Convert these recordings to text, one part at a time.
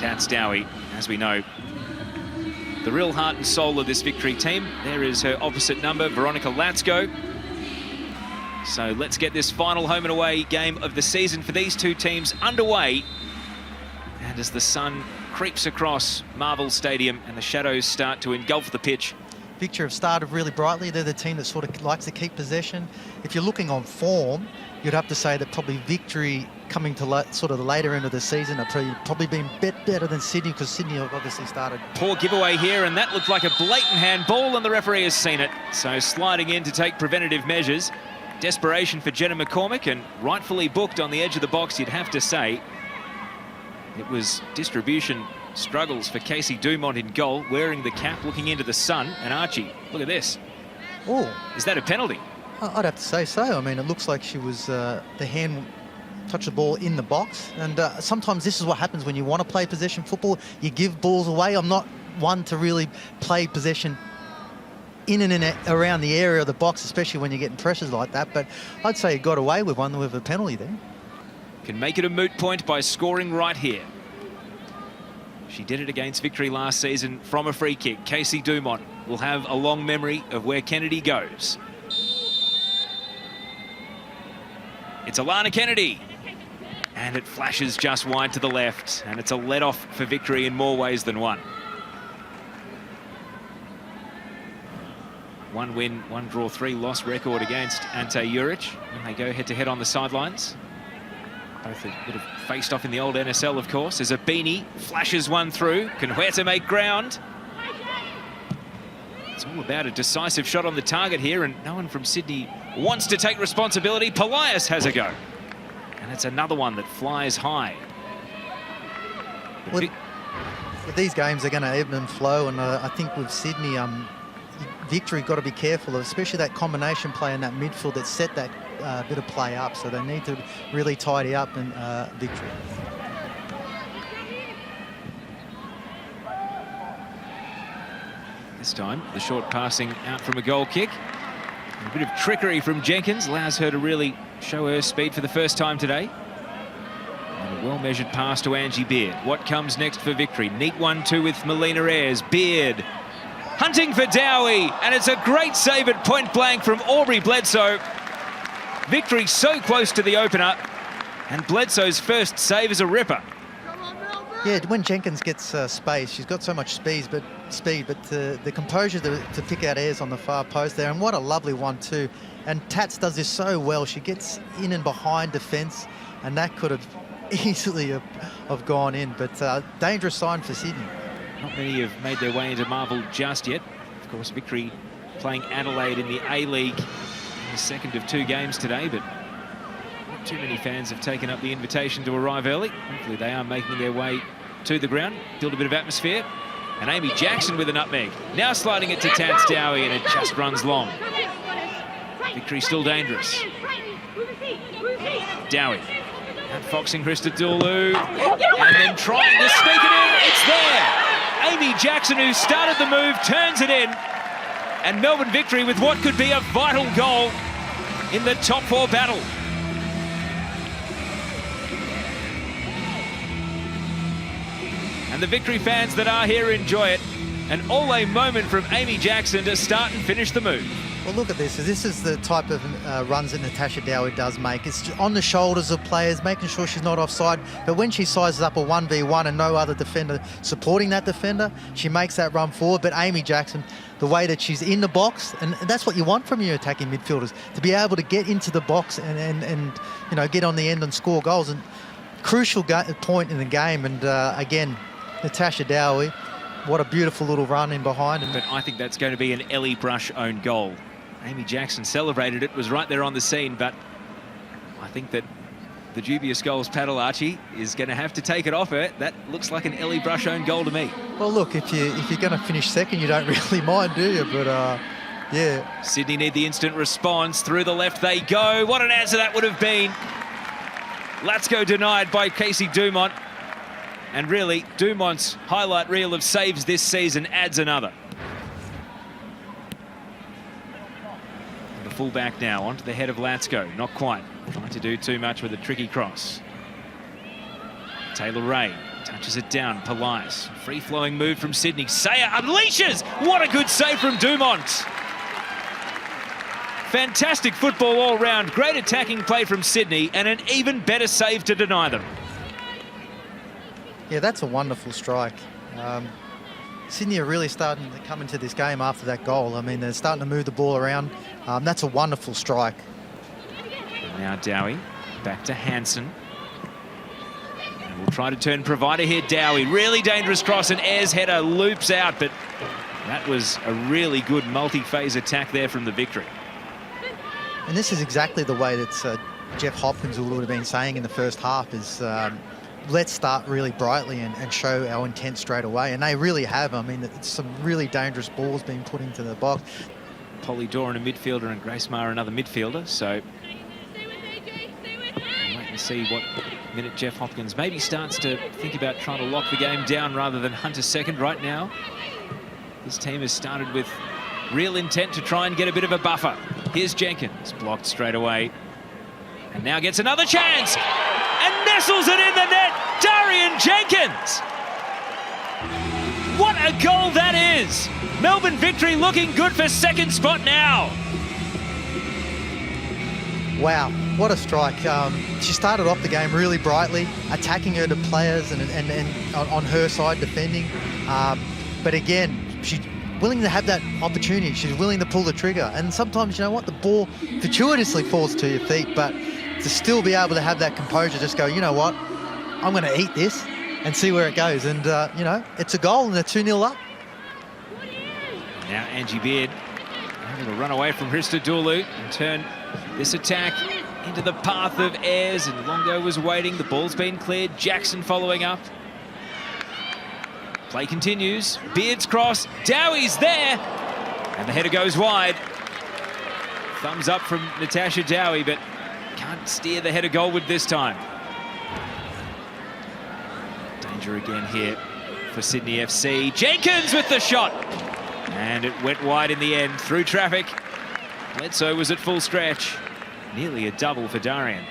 Tats Dowie, as we know, the real heart and soul of this Victory team. There is her opposite number, Veronica Latsko. So let's get this final home and away game of the season for these two teams underway. And as the sun creeps across Marvel Stadium and the shadows start to engulf the pitch. Victory have started really brightly. They're the team that sort of likes to keep possession. If you're looking on form, you'd have to say that probably Victory coming to sort of the later end of the season are probably been a bit better than Sydney, because Sydney have obviously started. Poor giveaway here, and that looked like a blatant handball, and the referee has seen it. So sliding in to take preventative measures. Desperation for Jenna McCormick, and rightfully booked on the edge of the box, you'd have to say. It was distribution struggles for Casey Dumont in goal, wearing the cap, looking into the sun. And Archie, look at this. Oh, is that a penalty? I'd have to say so. I mean, it looks like she was, the hand touched the ball in the box. And sometimes this is what happens when you want to play possession football. You give balls away. I'm not one to really play possession in and around the area of the box, especially when you're getting pressures like that. But I'd say you got away with one with a penalty there. Can make it a moot point by scoring right here. She did it against Victory last season from a free kick. Casey Dumont will have a long memory of where Kennedy goes. It's Alana Kennedy. And it flashes just wide to the left. And it's a let-off for Victory in more ways than one. One win, one draw, 3 loss record against Ante Juric when they go head-to-head on the sidelines. Both a bit of faced off in the old NSL, of course. As a Beanie flashes one through. Can Huerta make ground? It's all about a decisive shot on the target here, and no one from Sydney wants to take responsibility. Polias has a go. And it's another one that flies high. With these games, they're going to ebb and flow, and I think with Sydney, Victory got to be careful of, especially that combination play in that midfield that set that bit of play up. So they need to really tidy up in Victory. This time, the short passing out from a goal kick. A bit of trickery from Jenkins allows her to really show her speed for the first time today. And a well-measured pass to Angie Beard. What comes next for Victory? Neat 1-2 with Melina Ayres. Beard hunting for Dowie, and it's a great save at point blank from Aubrey Bledsoe. Victory so close to the opener, and Bledsoe's first save is a ripper. Yeah, when Jenkins gets space, she's got so much speed, but the composure to pick out Ayres on the far post there, and what a lovely 1-2. And Tats does this so well. She gets in and behind defence, and that could have easily have gone in, but dangerous sign for Sydney. Not many have made their way into Marvel just yet. Of course, Victory playing Adelaide in the A-League in the second of 2 games today, but not too many fans have taken up the invitation to arrive early. Hopefully they are making their way to the ground, build a bit of atmosphere. And Amy Jackson with a nutmeg. Now sliding it to Tats Dowie, and it just runs long. Victory still dangerous. Dowie. Outfoxing Christodoulou. And then trying to sneak it in. It's there. Amy Jackson, who started the move, turns it in. And Melbourne Victory with what could be a vital goal in the top 4 battle. And the Victory fans that are here enjoy it. An all-a moment from Amy Jackson to start and finish the move. Well, look at this. This is the type of runs that Natasha Dowie does make. It's on the shoulders of players, making sure she's not offside. But when she sizes up a 1v1 and no other defender supporting that defender, she makes that run forward. But Amy Jackson, the way that she's in the box, and that's what you want from your attacking midfielders, to be able to get into the box and you know, get on the end and score goals. And crucial point in the game. And again, Natasha Dowie, what a beautiful little run in behind. But I think that's going to be an Ellie Brush own goal. Amy Jackson celebrated it, was right there on the scene, but I think that the dubious goals paddle, Archie, is going to have to take it off her. That looks like an Ellie Brush own goal to me. Well, look, if you're going to finish second, you don't really mind, do you? But yeah. Sydney need the instant response. Through the left they go. What an answer that would have been. Latsko denied by Casey Dumont. And really, Dumont's highlight reel of saves this season adds another. Full back now onto the head of Latsko. Not quite. Trying to do too much with a tricky cross. Taylor Ray Touches it down, Polias. Free-flowing move from Sydney. Sayer unleashes! What a good save from Dumont. Fantastic football all round. Great attacking play from Sydney and an even better save to deny them. Yeah, that's a wonderful strike. Sydney are really starting to come into this game after that goal. I mean, they're starting to move the ball around. That's a wonderful strike. And now Dowie back to Hansen. We'll try to turn provider here, Dowie. Really dangerous cross, and Ayres' header loops out, but that was a really good multi-phase attack there from the Victory. And this is exactly the way that Jeff Hopkins would have been saying in the first half is let's start really brightly and show our intent straight away. And they really have. I mean, it's some really dangerous balls being put into the box. Polly Doran, a midfielder, and Grace Maher, another midfielder. So we'll wait and see what minute Jeff Hopkins maybe starts to think about trying to lock the game down rather than hunt a second right now. This team has started with real intent to try and get a bit of a buffer. Here's Jenkins, blocked straight away. And now gets another chance and nestles it in the net. Darian Jenkins. What a goal that is. Melbourne Victory looking good for second spot now. Wow, what a strike. She started off the game really brightly, attacking her to players and on her side defending. But again, she's willing to have that opportunity. She's willing to pull the trigger. And sometimes, you know what, the ball fortuitously falls to your feet, but to still be able to have that composure, just go, you know what, I'm going to eat this and see where it goes. And, you know, it's a goal and they're 2-0 up. Now Angie Beard able to run away from Christodoulou and turn this attack into the path of Ayres, and Longo was waiting. The ball's been cleared. Jackson following up. Play continues. Beard's cross. Dowie's there. And the header goes wide. Thumbs up from Natasha Dowie, but can't steer the header goalward this time. Danger again here for Sydney FC. Jenkins with the shot. And it went wide in the end, through traffic. Bledsoe was at full stretch. Nearly a double for Darian.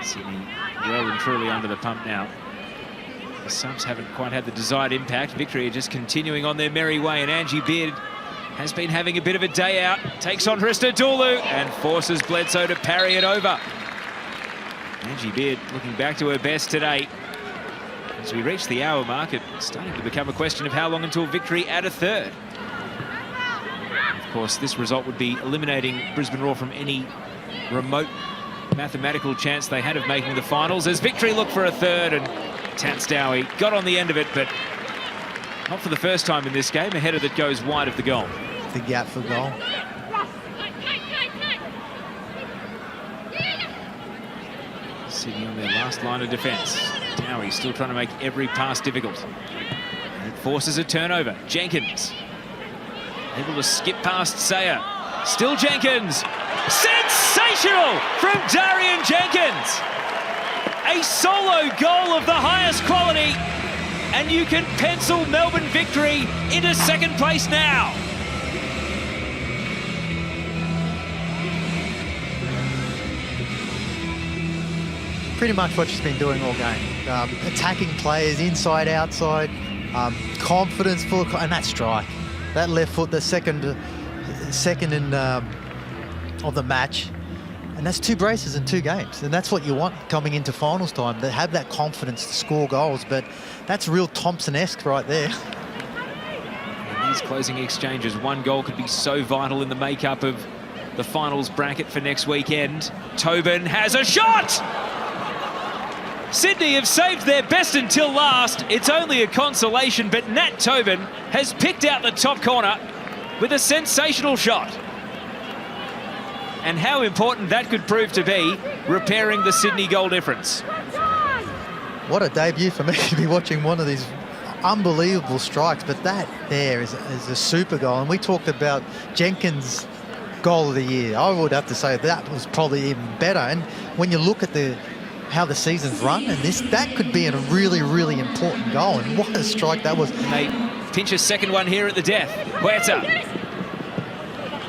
Sydney well and truly under the pump now. The subs haven't quite had the desired impact. Victory are just continuing on their merry way, and Angie Beard has been having a bit of a day out. Takes on Christodoulou and forces Bledsoe to parry it over. Angie Beard looking back to her best today. As we reach the hour mark, it's starting to become a question of how long until Victory add a third. Of course, this result would be eliminating Brisbane Roar from any remote mathematical chance they had of making the finals, as Victory look for a third, and Tats Dowie got on the end of it, but not for the first time in this game. A header that goes wide of the goal. The gap for goal. Sydney on their last line of defence. Dowie still trying to make every pass difficult. And it forces a turnover. Jenkins able to skip past Sayer. Still Jenkins. Sensational from Darian Jenkins. A solo goal of the highest quality, and you can pencil Melbourne Victory into second place now. Pretty much what she's been doing all game. Attacking players inside, outside, confidence, full, and that strike. That left foot, the second in of the match. And that's 2 braces in 2 games. And that's what you want coming into finals time, to have that confidence to score goals. But that's real Thompson-esque right there. In these closing exchanges, one goal could be so vital in the makeup of the finals bracket for next weekend. Tobin has a shot! Sydney have saved their best until last. It's only a consolation, but Nat Tobin has picked out the top corner with a sensational shot. And how important that could prove to be, repairing the Sydney goal difference. What a debut for me to be watching one of these unbelievable strikes, but that there is a super goal. And we talked about Jenkins' goal of the year. I would have to say that was probably even better. And when you look at how the season's run, and that could be a really, really important goal. And what a strike that was. And they pinch a second one here at the death. Huerta.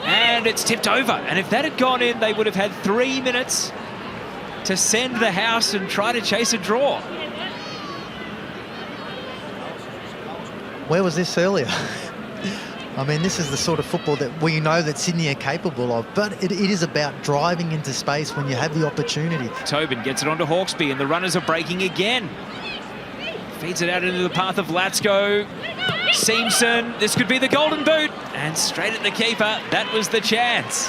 And it's tipped over. And if that had gone in, they would have had 3 minutes to send the house and try to chase a draw. Where was this earlier? I mean, this is the sort of football that we know that Sydney are capable of, but it is about driving into space when you have the opportunity. Tobin gets it onto Hawkesby, and the runners are breaking again. Feeds it out into the path of Latsko. Seamson, this could be the golden boot. And straight at the keeper, that was the chance.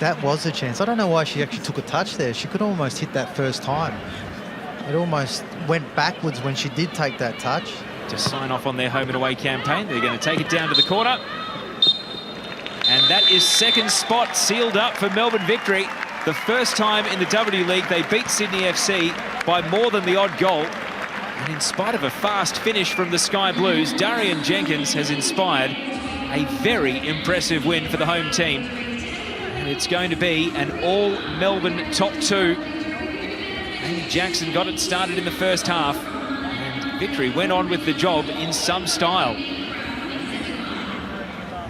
That was the chance. I don't know why she actually took a touch there. She could almost hit that first time. It almost went backwards when she did take that touch. To sign off on their home and away campaign, they're going to take it down to the corner. And that is second spot sealed up for Melbourne Victory. The first time in the W League they beat Sydney FC by more than the odd goal. And in spite of a fast finish from the Sky Blues, Darian Jenkins has inspired a very impressive win for the home team. And it's going to be an all-Melbourne top two. Amy Jackson got it started in the first half. And Victory went on with the job in some style.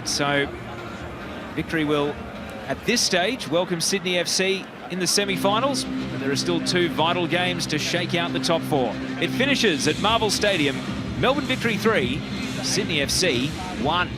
So Victory will, at this stage, welcome Sydney FC in the semi-finals, and there are still two vital games to shake out the top four. It finishes at Marvel Stadium, Melbourne Victory 3, Sydney FC 1.